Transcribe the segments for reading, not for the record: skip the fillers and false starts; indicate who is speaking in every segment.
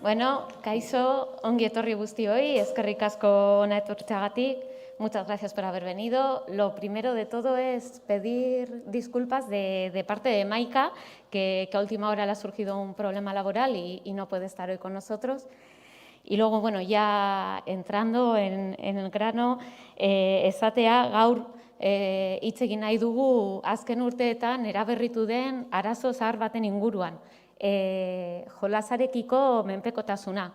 Speaker 1: Bueno, kaixo, ongi etorri guztioi, eskerrik asko hona etortzeagatik. Muchas gracias por haber venido. Lo primero de todo es pedir disculpas de parte de Maika, que a última hora le ha surgido un problema laboral y no puede estar hoy con nosotros. Y luego, bueno, ya entrando en el grano, esatea gaur hitz egin nahi dugu azken urteetan eraberritu den arazo zahar baten inguruan. Jolasarekiko menpekotasuna.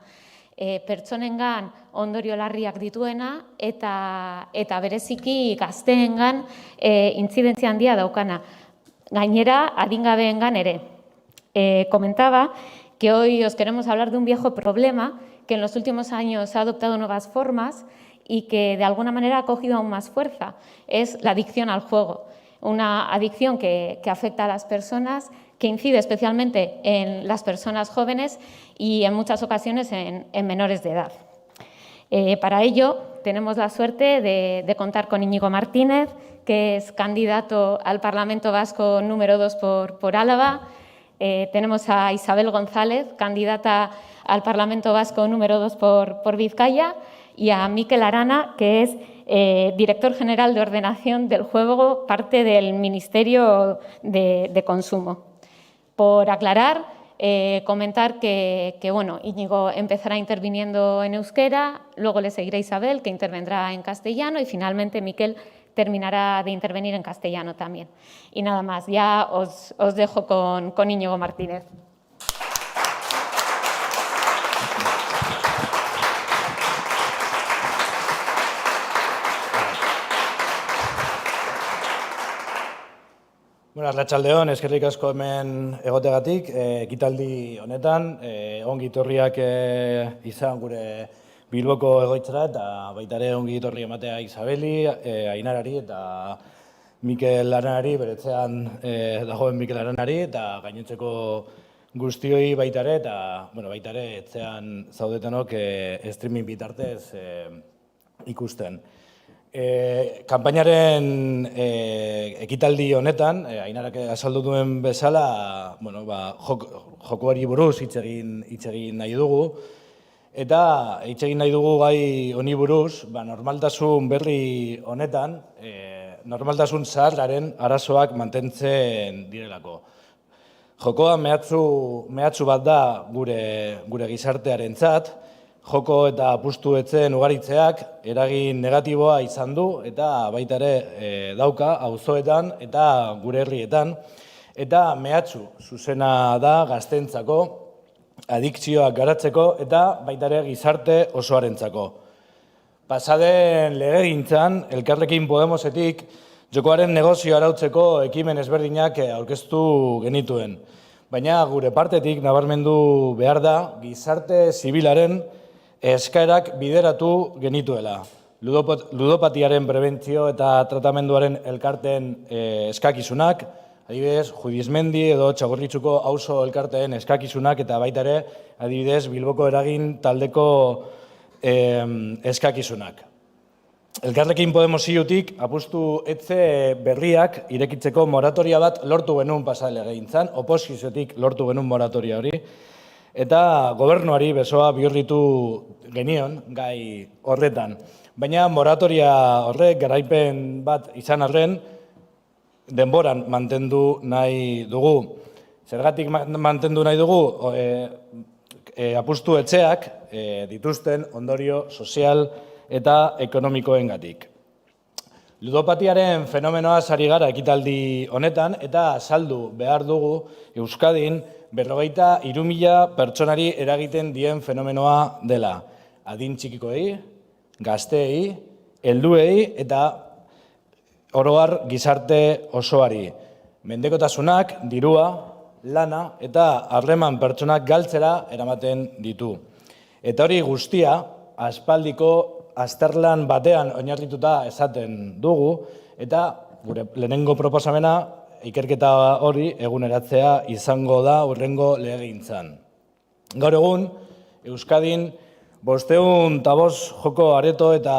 Speaker 1: Pertsonengan ondorio larriak dituena eta bereziki gazteengan intzidentzia handia daukana. Gainera, adingabeengan ere. Comentaba que hoy os queremos hablar de un viejo problema que en los últimos años ha adoptado nuevas formas y que de alguna manera ha cogido aún más fuerza. Es la adicción al juego. Una adicción que afecta a las personas, que incide especialmente en las personas jóvenes y en muchas ocasiones en menores de edad. Para ello tenemos la suerte de contar con Íñigo Martínez, que es candidato al Parlamento Vasco número 2 por Álava. Tenemos a Isabel González, candidata al Parlamento Vasco número 2 por Vizcaya, y a Mikel Arana, que es director general de ordenación del juego, parte del Ministerio de Consumo. Por aclarar, comentar que bueno, Íñigo empezará interviniendo en euskera, luego le seguirá Isabel, que intervendrá en castellano, y finalmente Mikel terminará de intervenir en castellano también. Y nada más, ya os dejo con Íñigo Martínez.
Speaker 2: Bueno, arratsaldeon, eskerrik asko hemen egoteagatik, ekitaldi honetan, ongi etorriak izan gure Bilboko egoitzara eta baita ere ongi etorri ematea Isabeli, Ainarari eta Mikel Aranari, beretzean dagoen Mikel Aranari eta gainontzeko guztioi baita ere eta baita ere etxean zaudetenok streaming bitartez ikusten. Kanpainaren ekitaldi honetan, Ainarak azaldu duen bezala, jokoari buruz hitz egin nahi dugu, eta hitz egin nahi dugu gai honi buruz, normaltasun berri honetan, normaltasun zaharraren arazoak mantentzen direlako. Jokoa mehatxu bat da gure gizartearentzat. Joko eta apustu etzen ugaritzeak eragin negatiboa izan du eta baita ere dauka auzoetan eta gure herrietan, eta mehatxu zuzena da gazteentzako, adikzioak garatzeko eta baita ere gizarte osoarentzako. Pasaden legegintzan, Elkarrekin Podemosetik jokoaren negozio arautzeko ekimen ezberdinak aurkeztu genituen. Baina gure partetik nabarmendu behar da gizarte zibilaren eskaerak bideratu genituela. Ludopatiaren prebentzio eta tratamenduaren elkarteen eskakizunak, adibidez, Judizmendi edo Txagorritxuko auzo elkarteen eskakizunak eta baita ere, adibidez, Bilboko eragin taldeko eskakizunak. Elkarrekin Podemos iutik apustu etxe berriak irekitzeko moratoria bat lortu genuen pasale legegintzan, oposiziotik lortu genuen moratoria hori, eta gobernuari besoa bihurritu genion gai horretan. Baina moratoria horrek garaipen bat izan arren denboran mantendu nahi dugu. Zergatik mantendu nahi dugu? Apustu etxeak dituzten ondorio sozial eta ekonomikoengatik. Ludopatiaren fenomenoaz ari gara ekitaldi honetan eta azaldu behar dugu Euskadin 53.000 pertsonari eragiten dien fenomenoa dela. Adin txikikoei, gazteei, helduei eta oro har gizarte osoari. Mendekotasunak, dirua, lana eta harreman pertsonak galtzera eramaten ditu. Eta hori guztia aspaldiko azterlan batean oinarrituta esaten dugu eta gure lehenengo proposamena ikerketa hori eguneratzea izango da hurrengo legegintzan. Gaur egun Euskadin 505 joko areto eta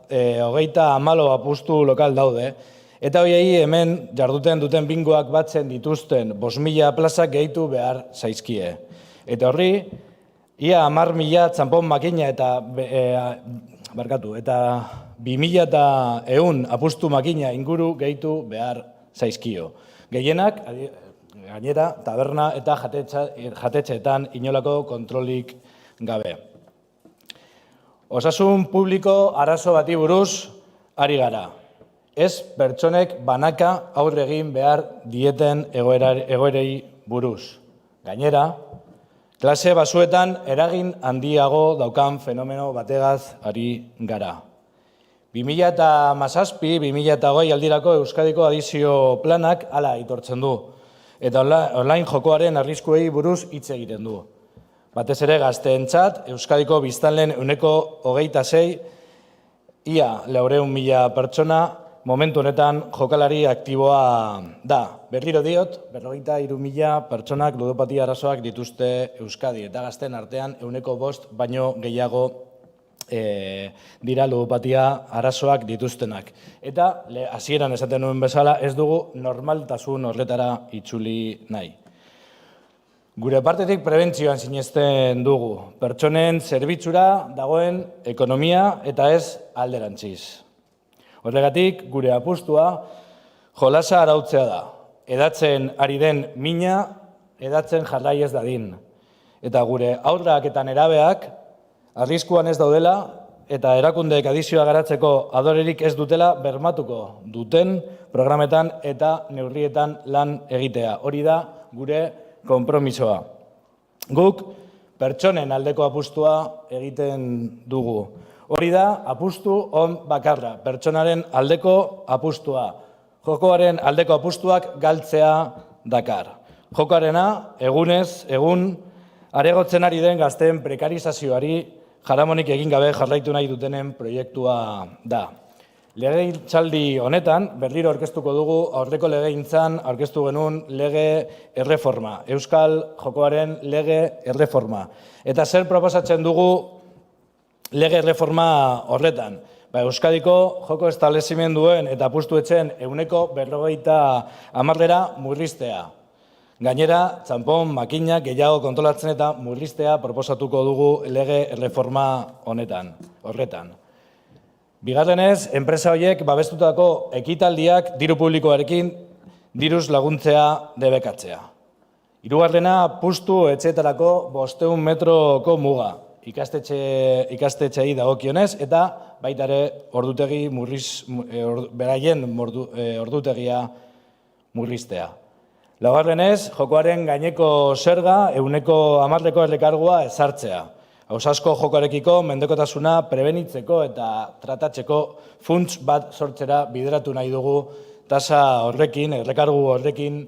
Speaker 2: 34 apustu lokal daude, eta horiei hemen jarduten duten bingoak batzen dituzten 5.000 plazak gehitu behar zaizkie. Eta horri, ia 10.000 txanpon makina eta 2.100 apustu makina inguru gehitu behar zaizkio. Gehienak, gainera, taberna eta jatetxeetan inolako kontrolik gabe. Osasun publiko arazo bati buruz ari gara. Ez pertsonek banaka aurre egin behar dieten egoerei buruz. Gainera, klase basuetan eragin handiago daukan fenomeno bategaz ari gara. 2017-2020 aldirako Euskadiko adizio planak hala aitortzen du. Eta online jokoaren arriskuei buruz hitz egiten du. Batez ere gazteentzat, Euskadiko biztanleen 26%, ia 400.000 pertsona, momentu honetan jokalari aktiboa da. Berriro diot, 53.000 pertsonak ludopatia arazoak dituzte Euskadi. Eta gazteen artean 5% baino gehiago dira ludopatia arazoak dituztenak. Eta hasieran esaten nuen bezala ez dugu normaltasun horretara itzuli nahi. Gure partetik prebentzioan sinesten dugu. Pertsonen zerbitzura dagoen ekonomia eta ez alderantziz. Horregatik, gure apustua jolasa arautzea da. Edatzen ari den mina, edatzen jarrai ez dadin. Eta gure haurrak eta nerabeak arriskuan ez daudela eta erakundeek adizioa garatzeko adorerik ez dutela bermatuko duten programetan eta neurrietan lan egitea. Hori da gure konpromisoa. Guk pertsonen aldeko apustua egiten dugu. Hori da apustu on bakarra, pertsonaren aldeko apustua. Jokoaren aldeko apustuak galtzea dakar. Jokoarena egunez, egun areagotzen ari den gazteen prekarizazioari jaramonik egin gabe jarraitu nahi dutenen proiektua da. Legegintzaldi honetan, berriro aurkeztuko dugu, aurreko legegintzan aurkeztu genuen lege erreforma, Euskal Jokoaren lege erreforma. Eta zer proposatzen dugu lege erreforma horretan? Euskadiko joko establezimenduen eta apustuetzen 50% murriztea. Gainera, txanpon makinak gehiago kontrolatzen eta murriztea proposatuko dugu lege erreforma horretan. Bigarrenez, enpresa horiek babestutako ekitaldiak diru publikoarekin diruz laguntzea debekatzea. Hirugarrena, apustu etxeetarako 500 metroko muga. Ikastetxeei dagokionez eta baita ere beraien ordutegia murriztea. Laugarrenez, jokoaren gaineko zerga 110% errekargua ezartzea. Ausazko jokoarekiko mendekotasuna prebenitzeko eta tratatzeko funts bat sortzera bideratu nahi dugu tasa horrekin, errekargu horrekin,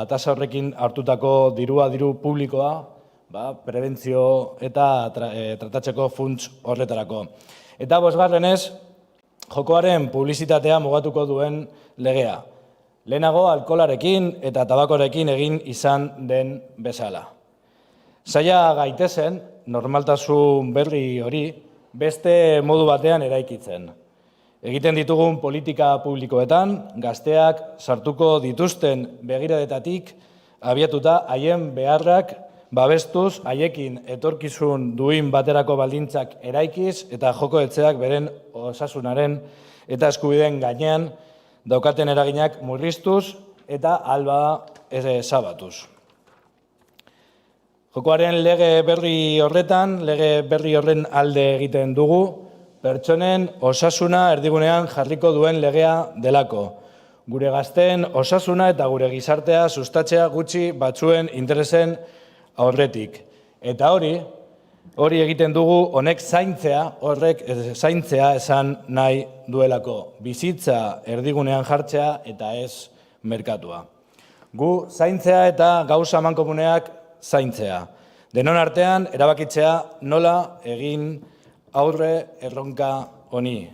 Speaker 2: tasa horrekin hartutako diru publikoa, prebentzio eta tratatzeko funts horretarako. Eta bosgarrenez, jokoaren publizitatea mugatuko duen legea. Lehenago alkoholarekin eta tabakorekin egin izan den bezala. Zaila gaitezen, normaltasun berri hori, beste modu batean eraikitzen. Egiten ditugun politika publikoetan, gazteak sartuko dituzten begiradetatik abiatuta haien beharrak babestuz, haiekin etorkizun duin baterako baldintzak eraikiz eta joko etxeak beren osasunaren eta eskubideen gainean daukaten eraginak murriztuz eta alba ezabatuz. Jokoaren lege berri horren alde egiten dugu, pertsonen osasuna erdigunean jarriko duen legea delako. Gure gazteen osasuna eta gure gizartea sustatzea gutxi batzuen interesen aurretik. Eta hori egiten dugu honek zaintzea esan nahi duelako. Bizitza erdigunean jartzea eta ez merkatua. Gu zaintzea eta gauza amankomuneak zaintzea. Denon artean erabakitzea nola egin aurre erronka honi.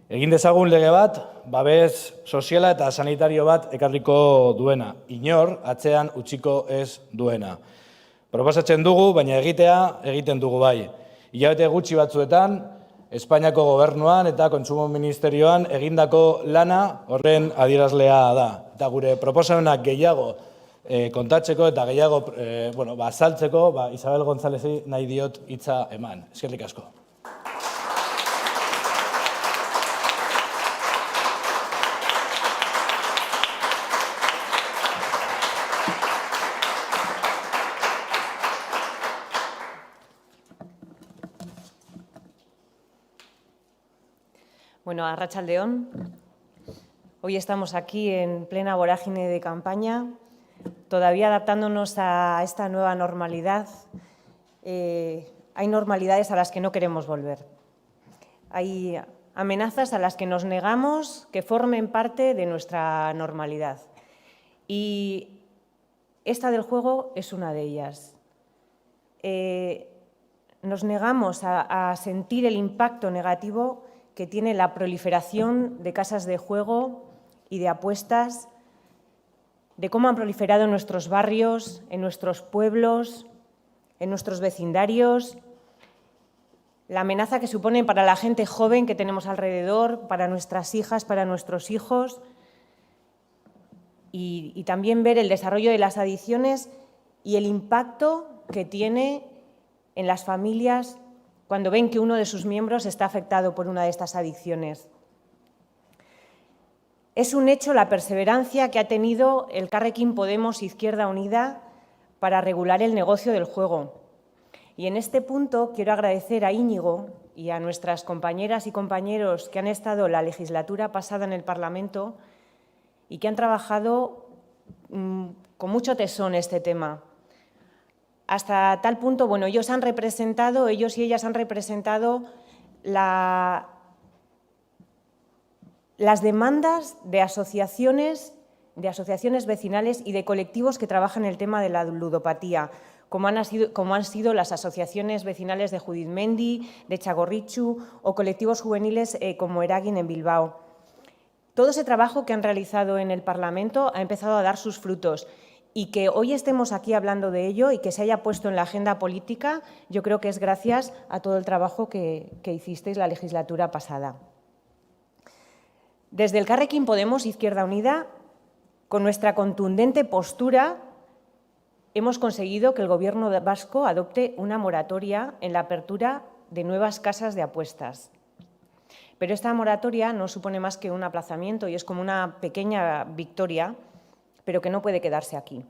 Speaker 2: Egin dezagun lege bat, babes soziala eta sanitario bat ekarriko duena. Inor atzean utziko ez duena. Proposatzen dugu, baina egiten dugu bai. Hilabete gutxi batzuetan, Espainiako gobernuan eta Kontsumo Ministerioan egindako lana horren adierazlea da. Eta gure proposamenak gehiago kontatzeko eta gehiago azaltzeko, Isabel Gonzálezi nahi diot hitza eman. Eskerrik asko.
Speaker 3: Bueno, arratsaldeon. Hoy estamos aquí en plena vorágine de campaña, todavía adaptándonos a esta nueva normalidad. Hay normalidades a las que no queremos volver. Hay amenazas a las que nos negamos que formen parte de nuestra normalidad. Y esta del juego es una de ellas. Nos negamos a sentir el impacto negativo que tiene la proliferación de casas de juego y de apuestas, de cómo han proliferado en nuestros barrios, en nuestros pueblos, en nuestros vecindarios, la amenaza que suponen para la gente joven que tenemos alrededor, para nuestras hijas, para nuestros hijos, y también ver el desarrollo de las adicciones y el impacto que tiene en las familias cuando ven que uno de sus miembros está afectado por una de estas adicciones. Es un hecho la perseverancia que ha tenido Elkarrekin Podemos Izquierda Unida para regular el negocio del juego. Y en este punto quiero agradecer a Íñigo y a nuestras compañeras y compañeros que han estado la legislatura pasada en el Parlamento y que han trabajado con mucho tesón este tema. Hasta tal punto, bueno, ellos y ellas han representado las demandas de asociaciones vecinales y de colectivos que trabajan el tema de la ludopatía, como han sido las asociaciones vecinales de Judizmendi, de Txagorritxu o colectivos juveniles como Eragin en Bilbao. Todo ese trabajo que han realizado en el Parlamento ha empezado a dar sus frutos. Y que hoy estemos aquí hablando de ello y que se haya puesto en la agenda política, yo creo que es gracias a todo el trabajo que hicisteis la legislatura pasada. Desde Elkarrekin Podemos Izquierda Unida, con nuestra contundente postura, hemos conseguido que el Gobierno vasco adopte una moratoria en la apertura de nuevas casas de apuestas. Pero esta moratoria no supone más que un aplazamiento y es como una pequeña victoria, pero que no puede quedarse aquí.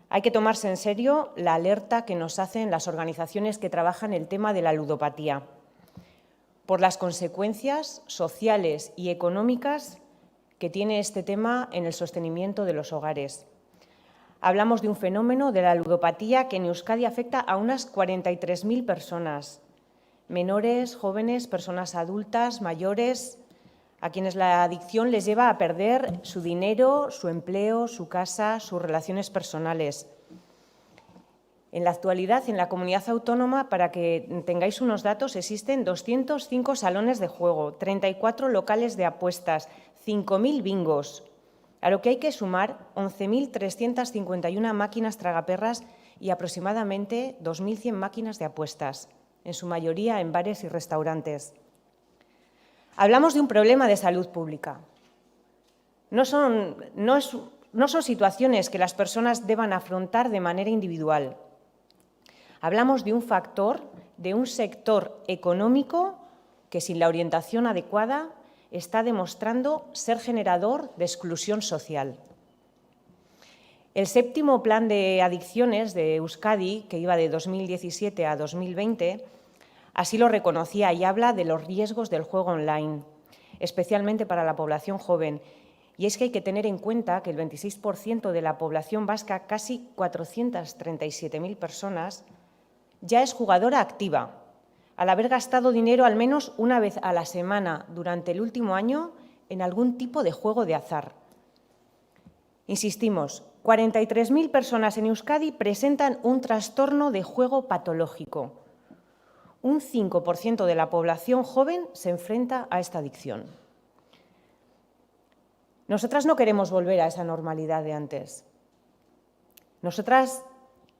Speaker 3: Hay que tomarse en serio la alerta que nos hacen las organizaciones que trabajan el tema de la ludopatía, por las consecuencias sociales y económicas que tiene este tema en el sostenimiento de los hogares. Hablamos de un fenómeno de la ludopatía que en Euskadi afecta a unas 43.000 personas, menores, jóvenes, personas adultas, mayores, a quienes la adicción les lleva a perder su dinero, su empleo, su casa, sus relaciones personales. En la actualidad, en la comunidad autónoma, para que tengáis unos datos, existen 205 salones de juego, 34 locales de apuestas, 5.000 bingos, a lo que hay que sumar 11.351 máquinas tragaperras y aproximadamente 2.100 máquinas de apuestas, en su mayoría en bares y restaurantes. Hablamos de un problema de salud pública. No son situaciones que las personas deban afrontar de manera individual. Hablamos de un factor, de un sector económico que sin la orientación adecuada está demostrando ser generador de exclusión social. El séptimo plan de adicciones de Euskadi, que iba de 2017 a 2020, Así lo reconocía y habla de los riesgos del juego online, especialmente para la población joven. Y es que hay que tener en cuenta que el 26% de la población vasca, casi 437.000 personas, ya es jugadora activa, al haber gastado dinero al menos una vez a la semana durante el último año en algún tipo de juego de azar. Insistimos, 43.000 personas en Euskadi presentan un trastorno de juego patológico. Un 5% de la población joven se enfrenta a esta adicción. Nosotras no queremos volver a esa normalidad de antes. Nosotras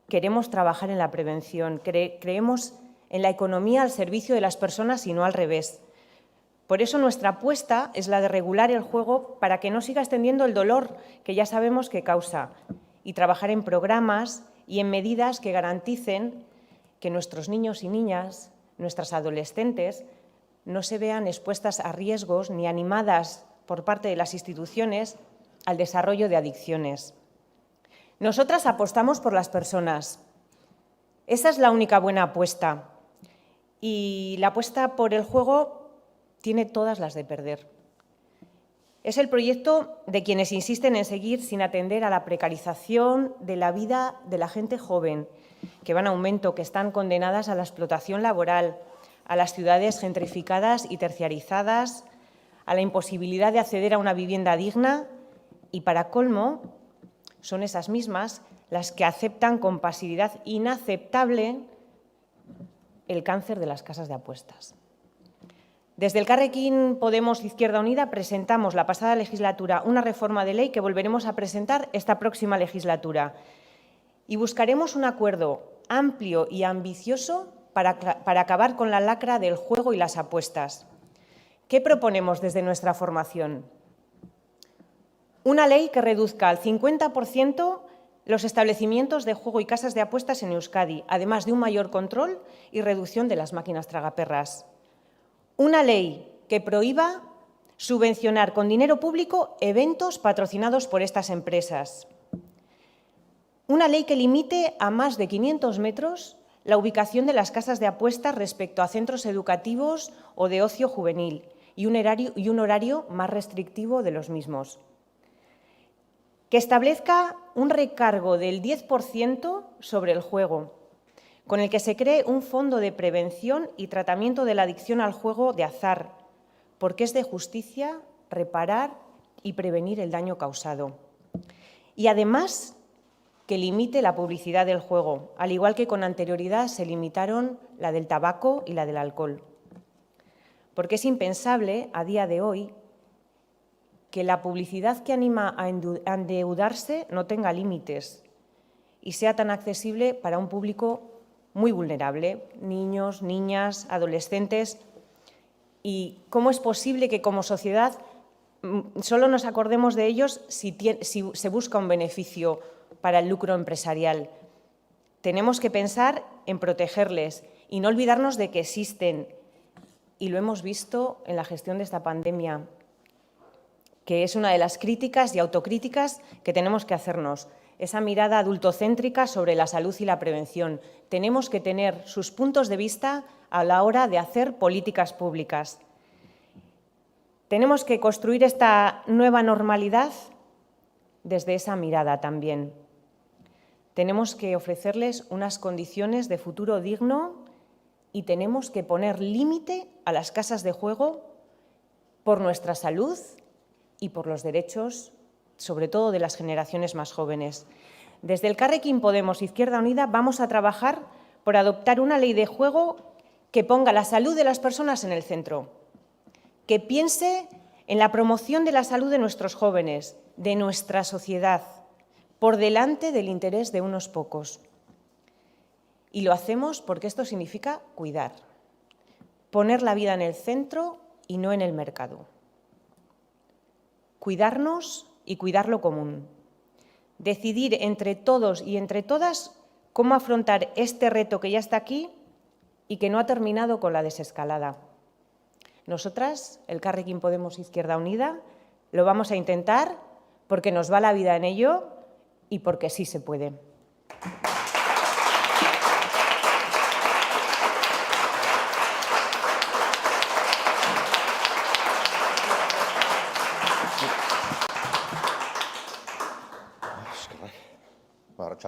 Speaker 3: queremos trabajar en la prevención, creemos en la economía al servicio de las personas y no al revés. Por eso nuestra apuesta es la de regular el juego para que no siga extendiendo el dolor que ya sabemos que causa y trabajar en programas y en medidas que garanticen que nuestros niños y niñas, nuestras adolescentes, no se vean expuestas a riesgos ni animadas por parte de las instituciones al desarrollo de adicciones. Nosotras apostamos por las personas. Esa es la única buena apuesta. Y la apuesta por el juego tiene todas las de perder. Es el proyecto de quienes insisten en seguir sin atender a la precarización de la vida de la gente joven, que va en aumento, que están condenadas a la explotación laboral, a las ciudades gentrificadas y terciarizadas, a la imposibilidad de acceder a una vivienda digna y, para colmo, son esas mismas las que aceptan con pasividad inaceptable el cáncer de las casas de apuestas. Desde Elkarrekin Podemos Izquierda Unida presentamos la pasada legislatura una reforma de ley que volveremos a presentar esta próxima legislatura y buscaremos un acuerdo amplio y ambicioso para acabar con la lacra del juego y las apuestas. ¿Qué proponemos desde nuestra formación? Una ley que reduzca al 50% los establecimientos de juego y casas de apuestas en Euskadi, además de un mayor control y reducción de las máquinas tragaperras. Una ley que prohíba subvencionar con dinero público eventos patrocinados por estas empresas. Una ley que limite a más de 500 metros la ubicación de las casas de apuestas respecto a centros educativos o de ocio juvenil y un horario más restrictivo de los mismos. Que establezca un recargo del 10% sobre el juego, con el que se cree un fondo de prevención y tratamiento de la adicción al juego de azar, porque es de justicia reparar y prevenir el daño causado. Y además, que limite la publicidad del juego, al igual que con anterioridad se limitaron la del tabaco y la del alcohol. Porque es impensable, a día de hoy, que la publicidad que anima a endeudarse no tenga límites y sea tan accesible para un público muy vulnerable, niños, niñas, adolescentes. ¿Y cómo es posible que como sociedad solo nos acordemos de ellos si se busca un beneficio para el lucro empresarial? Tenemos que pensar en protegerles y no olvidarnos de que existen. Y lo hemos visto en la gestión de esta pandemia, que es una de las críticas y autocríticas que tenemos que hacernos. Esa mirada adultocéntrica sobre la salud y la prevención. Tenemos que tener sus puntos de vista a la hora de hacer políticas públicas. Tenemos que construir esta nueva normalidad desde esa mirada también. Tenemos que ofrecerles unas condiciones de futuro digno y tenemos que poner límite a las casas de juego por nuestra salud y por los derechos, sobre todo de las generaciones más jóvenes. Desde Elkarrekin Podemos Izquierda Unida vamos a trabajar por adoptar una ley de juego que ponga la salud de las personas en el centro, que piense en la promoción de la salud de nuestros jóvenes, de nuestra sociedad, por delante del interés de unos pocos. Y lo hacemos porque esto significa cuidar, poner la vida en el centro y no en el mercado. Cuidarnos y cuidar lo común. Decidir entre todos y entre todas cómo afrontar este reto que ya está aquí y que no ha terminado con la desescalada. Nosotras, Elkarrekin Podemos Izquierda Unida, lo vamos a intentar porque nos va la vida en ello y porque sí se puede.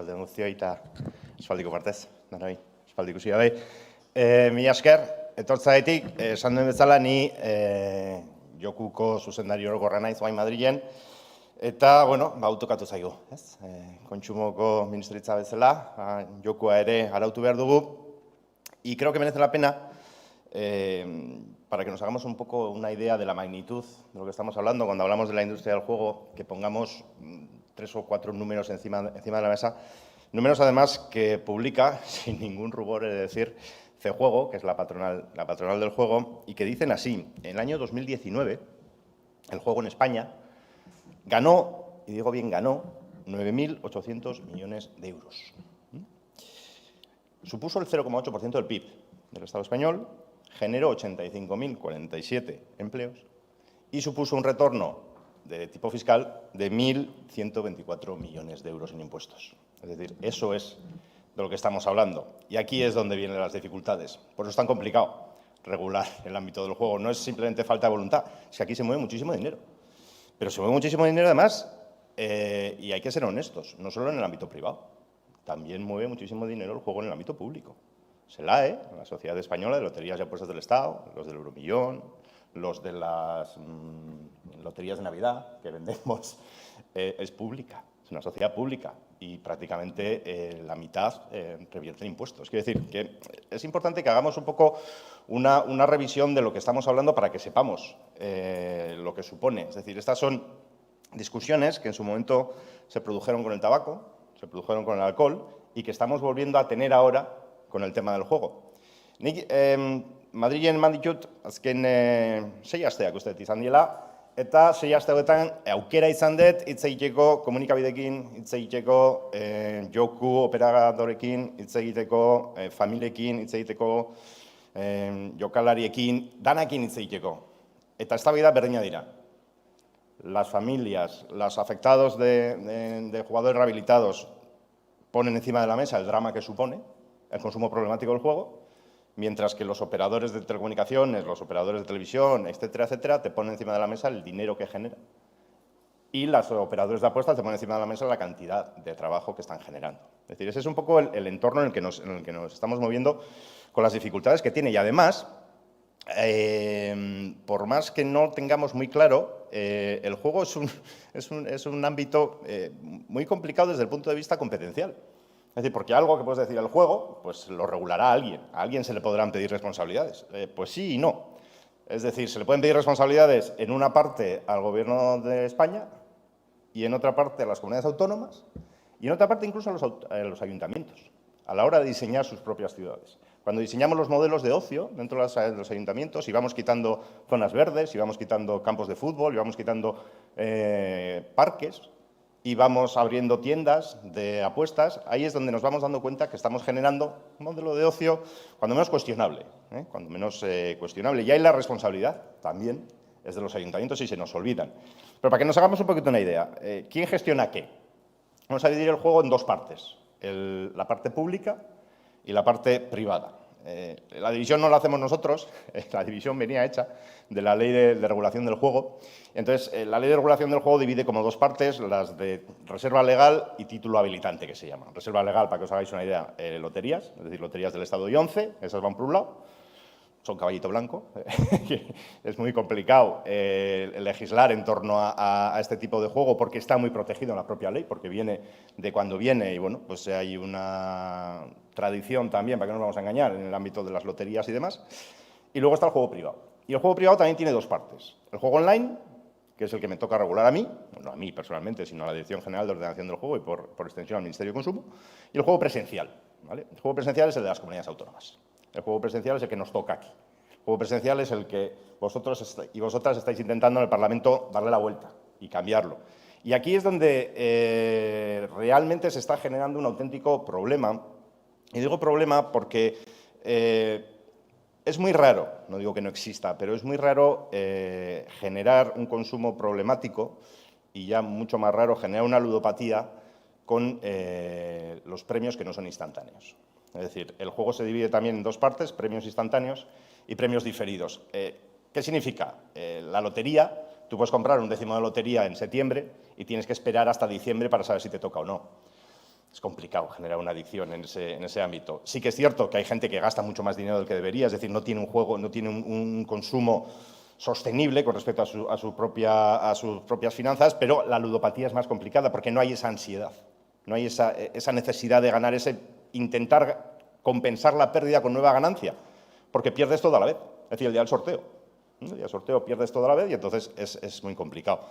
Speaker 4: arratsalde on guztioi eta espaldiko partez, danoi, espaldiko ikusi gabe. Mila esker, etortzaitik, esan duen bezala ni jokuko zuzendari orokorra naiz orain Madrilen, eta, bueno, autokatu zaigu, ez? Kontsumoko ministeritza bezala, jokua ere arautu behar dugu, y creo que merece la pena, para que nos hagamos un poco una idea de la magnitud de lo que estamos hablando, cuando hablamos de la industria del juego, que pongamos 3 o 4 números encima de la mesa, números además que publica, sin ningún rubor, es decir, CJuego, que es la patronal del juego, y que dicen así: en el año 2019, el juego en España ganó, y digo bien ganó, 9.800 millones de euros. Supuso el 0,8% del PIB del Estado español, generó 85.047 empleos y supuso un retorno de tipo fiscal de 1.124 millones de euros en impuestos. Es decir, eso es de lo que estamos hablando. Y aquí es donde vienen las dificultades. Por eso es tan complicado regular el ámbito del juego. No es simplemente falta de voluntad, es que aquí se mueve muchísimo dinero. Pero se mueve muchísimo dinero además, y hay que ser honestos, no solo en el ámbito privado, también mueve muchísimo dinero el juego en el ámbito público. SELAE, la Sociedad Española de Loterías y Apuestas del Estado, los del Euromillón, los de las loterías de Navidad que vendemos, es pública, es una sociedad pública y prácticamente la mitad revierte en impuestos. Quiero decir que es importante que hagamos un poco una revisión de lo que estamos hablando para que sepamos lo que supone. Es decir, estas son discusiones que en su momento se produjeron con el tabaco, se produjeron con el alcohol y que estamos volviendo a tener ahora con el tema del juego. Nik Madrilen eman ditut azken 6 asteak uste dut izan diela, eta 6 aste hauetan aukera izan dut hitz egiteko komunikabideekin, hitz egiteko joku operadorekin, hitz egiteko familiekin, hitz egiteko jokalariekin, danakin hitz egiteko. Eta eztabaida berdina dira. Las familias, los afectados de jugadores rehabilitados ponen encima de la mesa el drama que supone el consumo problemático del juego, mientras que los operadores de telecomunicaciones, los operadores de televisión, etcétera, etcétera, te ponen encima de la mesa el dinero que genera. Y los operadores de apuestas te ponen encima de la mesa la cantidad de trabajo que están generando. Es decir, ese es un poco el entorno en el que nos estamos moviendo con las dificultades que tiene. Y además, por más que no tengamos muy claro, el juego es un ámbito muy complicado desde el punto de vista competencial. Es decir, porque algo que puedes decir el juego, pues lo regulará alguien. A alguien se le podrán pedir responsabilidades. Pues sí y no. Es decir, se le pueden pedir responsabilidades en una parte al Gobierno de España y en otra parte a las comunidades autónomas y en otra parte incluso a los ayuntamientos, a la hora de diseñar sus propias ciudades. Cuando diseñamos los modelos de ocio dentro de los ayuntamientos y vamos quitando zonas verdes, y vamos quitando campos de fútbol, y vamos quitando parques, y vamos abriendo tiendas de apuestas, ahí es donde nos vamos dando cuenta que estamos generando un modelo de ocio cuando menos cuestionable, cuestionable. Y ahí la responsabilidad también es de los ayuntamientos y se nos olvidan. Pero para que nos hagamos un poquito una idea, ¿quién gestiona qué? Vamos a dividir el juego en 2 partes, la parte pública y la parte privada. La división no la hacemos nosotros, la división venía hecha de la Ley de Regulación del Juego. Entonces, la Ley de Regulación del Juego divide como 2 partes, las de reserva legal y título habilitante, que se llaman. Reserva legal, para que os hagáis una idea, loterías, es decir, loterías del Estado y 11, esas van por un lado, son caballito blanco, es muy complicado legislar en torno a este tipo de juego porque está muy protegido en la propia ley, porque viene de cuando viene y bueno, pues hay una tradición también, para que no nos vamos a engañar, en el ámbito de las loterías y demás. Y luego está el juego privado. Y el juego privado también tiene 2 partes. El juego online, que es el que me toca regular a mí, no a mí personalmente, sino a la Dirección General de Ordenación del Juego y por extensión al Ministerio de Consumo, y el juego presencial, ¿vale? El juego presencial es el de las comunidades autónomas. El juego presencial es el que nos toca aquí. El juego presencial es el que vosotros y vosotras estáis intentando en el Parlamento darle la vuelta y cambiarlo. Y aquí es donde realmente se está generando un auténtico problema. Y digo problema porque es muy raro, no digo que no exista, pero es muy raro generar un consumo problemático y ya mucho más raro generar una ludopatía con los premios que no son instantáneos. Es decir, el juego se divide también en 2 partes, premios instantáneos y premios diferidos. ¿Qué significa? La lotería, tú puedes comprar un décimo de lotería en septiembre y tienes que esperar hasta diciembre para saber si te toca o no. Es complicado generar una adicción en ese ámbito. Sí que es cierto que hay gente que gasta mucho más dinero del que debería, es decir, no tiene un juego, no tiene un consumo sostenible con respecto a sus propias finanzas, pero la ludopatía es más complicada porque no hay esa ansiedad, no hay esa necesidad de ganar, intentar compensar la pérdida con nueva ganancia, porque pierdes todo a la vez. Es decir, el día del sorteo. El día del sorteo pierdes todo a la vez y entonces es muy complicado.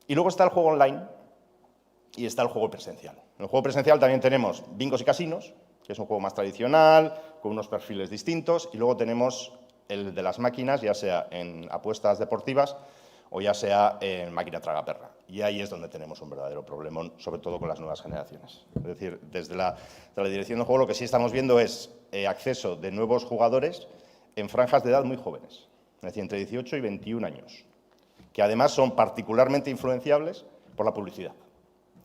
Speaker 4: Y luego está el juego online y está el juego presencial. En el juego presencial también tenemos bingos y casinos, que es un juego más tradicional, con unos perfiles distintos, y luego tenemos el de las máquinas, ya sea en apuestas deportivas o ya sea en máquina tragaperra. Y ahí es donde tenemos un verdadero problemón, sobre todo con las nuevas generaciones. Es decir, desde la dirección del juego lo que sí estamos viendo es acceso de nuevos jugadores en franjas de edad muy jóvenes, es decir, entre 18 y 21 años, que además son particularmente influenciables por la publicidad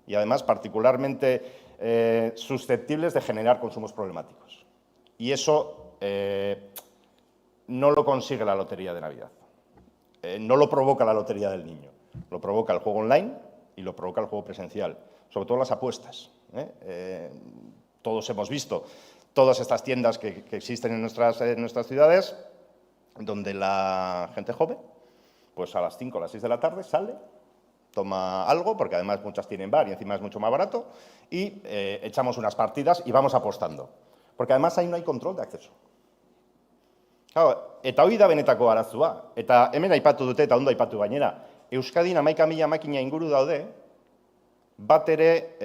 Speaker 4: y además particularmente susceptibles de generar consumos problemáticos. Y eso no lo consigue la lotería de Navidad. No lo provoca la lotería del niño, lo provoca el juego online y lo provoca el juego presencial, sobre todo las apuestas. Todos hemos visto todas estas tiendas que existen en nuestras ciudades, donde la gente joven, pues a las 5 o las 6 de la tarde sale, toma algo, porque además muchas tienen bar y encima es mucho más barato, y echamos unas partidas y vamos apostando. Porque además ahí no hay control de acceso. Claro, eta hori da benetako arazoa. Eta hemen aipatu dute eta ondo aipatu gainera. Euskadin 11.000 makina inguru daude, bat ere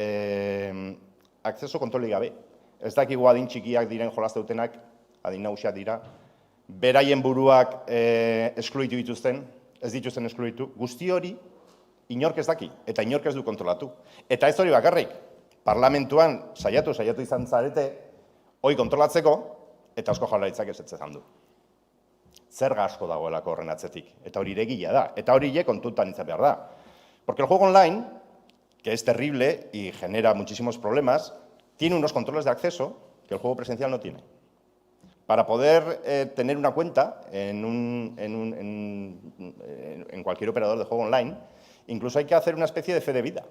Speaker 4: akzeso kontrolik gabe. Ez dakigu adin txikiak diren jolasteutenak, adin nagusiak dira, beraien buruak eskluitu dituzten, ez dituzten eskluitu, guzti hori inork ez daki, eta inork ez du kontrolatu. Eta ez hori bakarrik, parlamentuan saiatu izan zarete, hori kontrolatzeko, eta Eusko Jaurlaritzak ezetzetan du. Zerga asko dagoelako horren atzetik, eta hori iregia da, eta hori kontutan izan behar da. Porque el juego online, que es terrible y genera muchísimos problemas, tiene unos controles de acceso que el juego presencial no tiene. Para poder tener una cuenta en cualquier operador de juego online, incluso hay que hacer una especie de fe de vida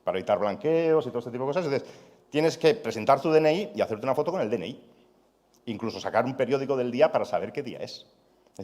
Speaker 4: para evitar blanqueos y todo este tipo de cosas. Entonces, tienes que presentar tu DNI y hacerte una foto con el DNI. Incluso sacar un periódico del día para saber qué día es.